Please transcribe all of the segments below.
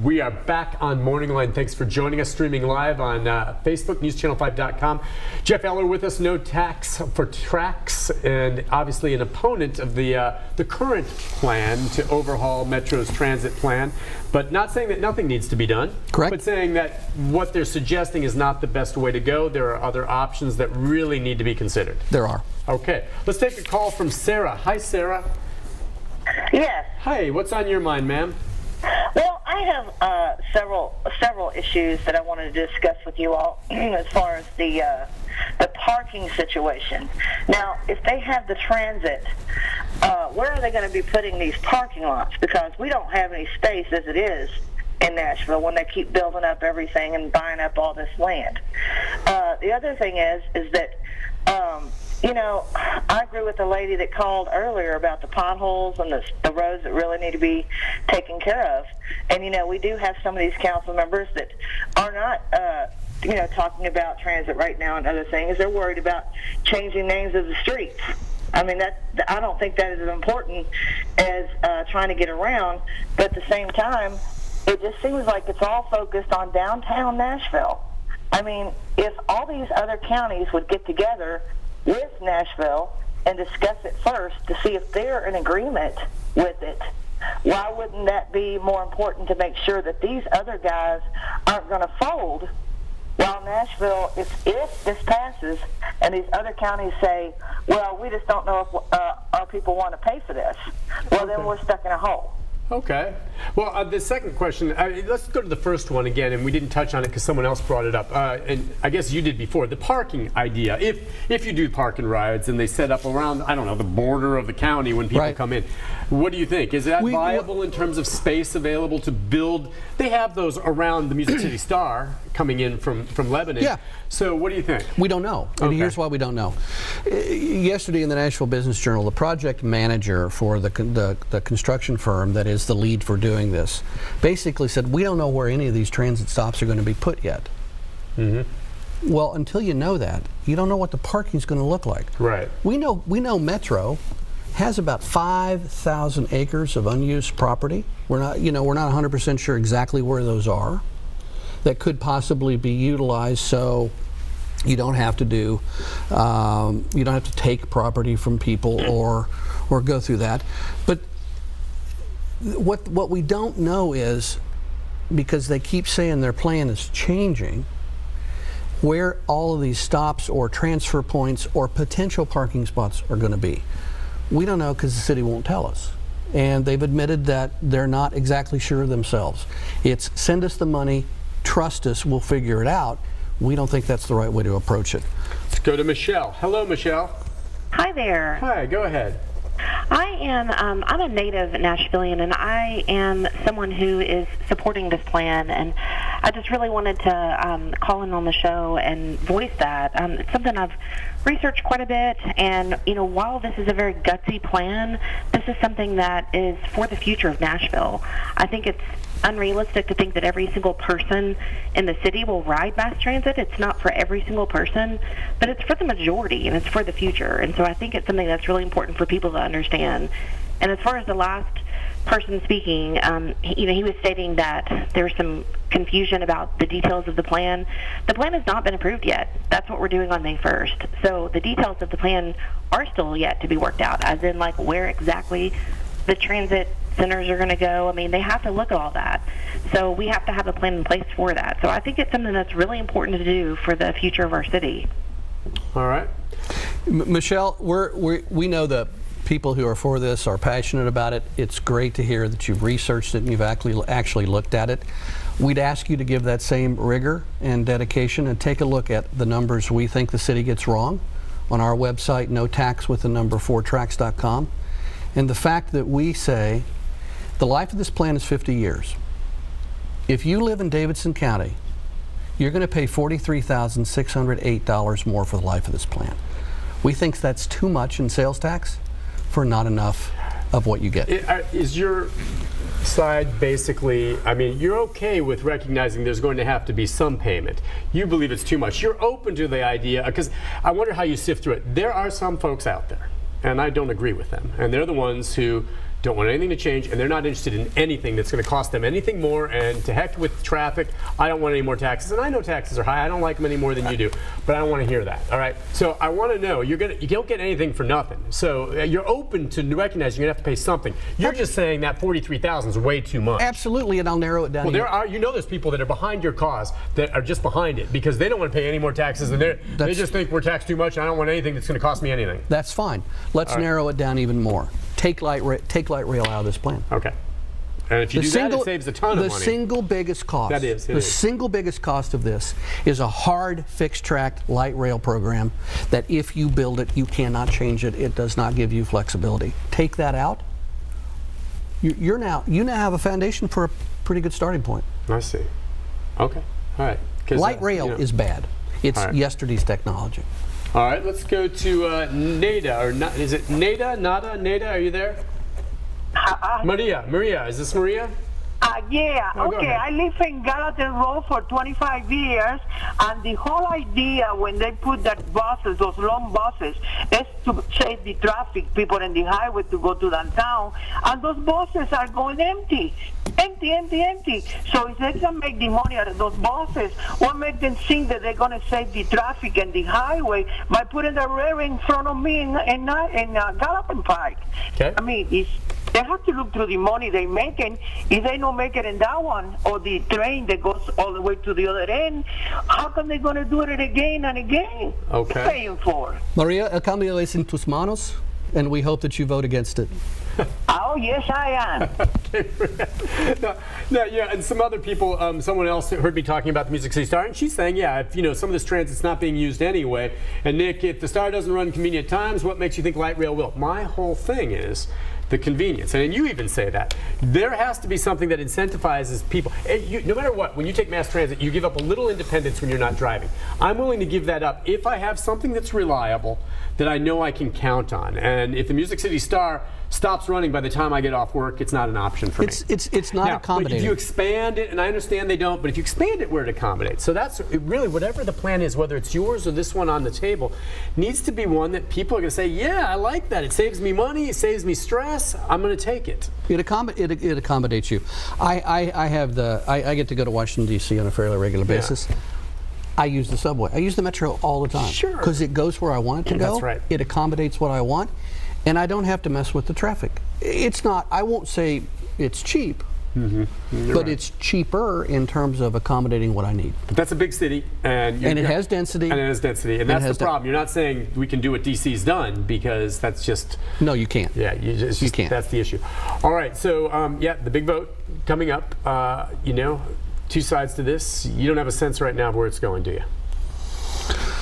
We are back on MorningLine. Thanks for joining us, streaming live on Facebook, newschannel5.com. Jeff Eller with us, no tax for tracks, and obviously an opponent of the current plan to overhaul Metro's transit plan, but not saying that nothing needs to be done. Correct. But saying that what they're suggesting is not the best way to go. There are other options that really need to be considered. There are. Okay, let's take a call from Sarah. Hi, Sarah. Yes. Hi, what's on your mind, ma'am? Well, I have several issues that I wanted to discuss with you all as far as the parking situation. Now, if they have the transit, where are they going to be putting these parking lots? Because we don't have any space as it is in Nashville when they keep building up everything and buying up all this land. The other thing is that you know, I agree with the lady that called earlier about the potholes and the roads that really need to be taken care of. And, you know, we do have some of these council members that are not, you know, talking about transit right now and other things. They're worried about changing names of the streets. I mean, I don't think that is as important as trying to get around. But at the same time, it just seems like it's all focused on downtown Nashville. I mean, if all these other counties would get together with Nashville and discuss it first to see if they're in agreement with it, why wouldn't that be more important to make sure that these other guys aren't going to fold while Nashville, if this passes and these other counties say, well, we just don't know if our people want to pay for this, well, then we're stuck in a hole. Okay. Well, the second question, let's go to the first one again, and we didn't touch on it because someone else brought it up, and I guess you did before, the parking idea. If you do parking rides and they set up around, I don't know, the border of the county when people come in, what do you think? Is that viable in terms of space available to build? They have those around the Music City Star coming in from Lebanon. Yeah. So what do you think? We don't know. And here's why we don't know. Yesterday in the Nashville Business Journal, the project manager for the construction firm that is the lead for doing this basically said, we don't know where any of these transit stops are going to be put yet. Mm-hmm. Well, until you know that, you don't know what the parking is going to look like. Right. We know Metro has about 5,000 acres of unused property. We're not 100% sure exactly where those are. That could possibly be utilized so you don't have to do, you don't have to take property from people or go through that. But what we don't know is, because they keep saying their plan is changing, where all of these stops or transfer points or potential parking spots are going to be. We don't know because the city won't tell us. And they've admitted that they're not exactly sure themselves. It's send us the money, trust us, we'll figure it out. We don't think that's the right way to approach it. Let's go to Michelle. Hello, Michelle. Hi there. Hi, go ahead. I'm a native Nashvilleian, and I am someone who is supporting this plan, and I just really wanted to call in on the show and voice that. It's something I've researched quite a bit, and while this is a very gutsy plan, this is something that is for the future of Nashville. I think it's unrealistic to think that every single person in the city will ride mass transit. It's not for every single person, but it's for the majority, and it's for the future. And so I think it's something that's really important for people to understand. And as far as the last person speaking, he was stating that there's some confusion about the details of the plan. The plan has not been approved yet. That's what we're doing on May 1st. So the details of the plan are still yet to be worked out, as in like where exactly the transit centers are going to go. I mean, they have to look at all that. So we have to have a plan in place for that. So I think it's something that's really important to do for the future of our city. All right. Michelle, we know that people who are for this are passionate about it. It's great to hear that you've researched it and you've actually looked at it. We'd ask you to give that same rigor and dedication and take a look at the numbers we think the city gets wrong on our website, notax4tracks.com. And the fact that we say the life of this plan is 50 years. If you live in Davidson County, you're going to pay $43,608 more for the life of this plan. We think that's too much in sales tax for not enough of what you get. Is your side basically, I mean, you're okay with recognizing there's going to have to be some payment. You believe it's too much. You're open to the idea, because I wonder how you sift through it. There are some folks out there, and I don't agree with them, and they're the ones who don't want anything to change, and they're not interested in anything that's going to cost them anything more, and to heck with traffic, I don't want any more taxes. And I know taxes are high. I don't like them any more than you do, but I don't want to hear that. All right? So I want to know, you don't get anything for nothing. So you're open to recognizing you're going to have to pay something. You're just saying that $43,000 is way too much. Absolutely, and I'll narrow it down. Well, there's people that are behind your cause that are just behind it because they don't want to pay any more taxes, and they just think we're taxed too much, and I don't want anything that's going to cost me anything. That's fine. Let's narrow it down even more. Take light rail out of this plan. Okay. And if you do that, it saves a ton of money. The single biggest cost. That is. The single biggest cost of this is a hard, fixed-track light rail program that if you build it, you cannot change it. It does not give you flexibility. Take that out. You now have a foundation for a pretty good starting point. I see. Okay. All right. Light rail is bad. It's yesterday's technology. All right. Let's go to Nada. Is it Nada? Nada? Are you there? Maria. Is this Maria? Yeah, okay. I live in Gallatin Road for 25 years, and the whole idea when they put that buses, those long buses, is to save the traffic, people in the highway to go to downtown, and those buses are going empty. Empty. So if they can make the money out of those buses, what make them think that they're going to save the traffic and the highway by putting the rail in front of me in Gallatin Park? Okay. I mean, they have to look through the money they're making. If they don't make it in that one, or the train that goes all the way to the other end, how come they're going to do it again and again? Okay. They're paying for. Maria, el cambio es en tus manos, and we hope that you vote against it. Oh, yes, I am. Yeah, and some other people, someone else heard me talking about the Music City Star, and she's saying, yeah, if some of this transit's not being used anyway, and Nick, if the Star doesn't run convenient times, what makes you think light rail will? My whole thing is the convenience, and you even say that. There has to be something that incentivizes people. No matter what, when you take mass transit, you give up a little independence when you're not driving. I'm willing to give that up if I have something that's reliable that I know I can count on. And if the Music City Star stops running by the time I get off work, it's not an option for me. It's not accommodating. But if you expand it, and I understand they don't, but if you expand it where it accommodates, so that's really whatever the plan is, whether it's yours or this one on the table, needs to be one that people are going to say, yeah, I like that. It saves me money, it saves me stress, I'm going to take it. It accommodates you. I get to go to Washington, D.C. on a fairly regular basis. Yeah. I use the subway. I use the metro all the time. Sure. Because it goes where I want it to go. That's right. It accommodates what I want, and I don't have to mess with the traffic. It's not, I won't say it's cheap, but it's cheaper in terms of accommodating what I need. But that's a big city, and it has density. And it has density, and that's the problem. You're not saying we can do what DC's done, because that's just... No, you can't. Yeah, you can't. That's the issue. All right, so yeah, the big vote coming up. Two sides to this. You don't have a sense right now of where it's going, do you?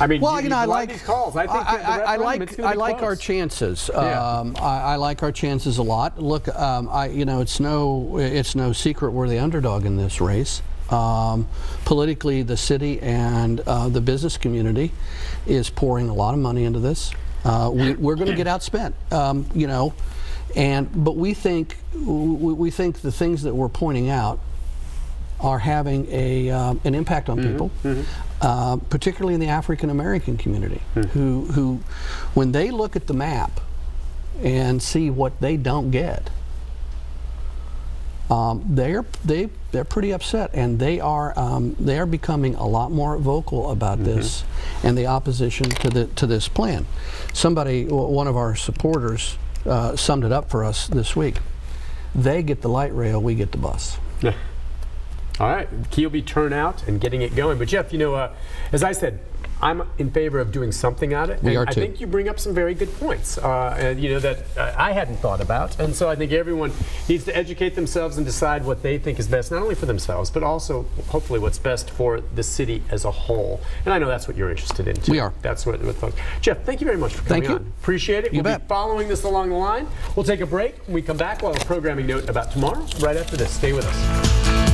I mean, well, I like these calls. I think I like our chances. I like our chances a lot. Look, it's no secret we're the underdog in this race. Politically, the city and the business community is pouring a lot of money into this. We're going to get outspent, but we think the things that we're pointing out are having an impact on people, particularly in the African American community, who, when they look at the map and see what they don't get, they're pretty upset, and they are becoming a lot more vocal about this and the opposition to this plan. One of our supporters, summed it up for us this week. They get the light rail, we get the bus. Yeah. All right, key will be turnout and getting it going. But Jeff, as I said, I'm in favor of doing something on it. We are too. I think you bring up some very good points, that I hadn't thought about. And so I think everyone needs to educate themselves and decide what they think is best, not only for themselves, but also hopefully what's best for the city as a whole. And I know that's what you're interested in too. We are. That's what folks. Jeff, thank you very much for coming on. Appreciate it. We'll be following this along the line. We'll take a break. When we come back, we'll have a programming note about tomorrow right after this. Stay with us.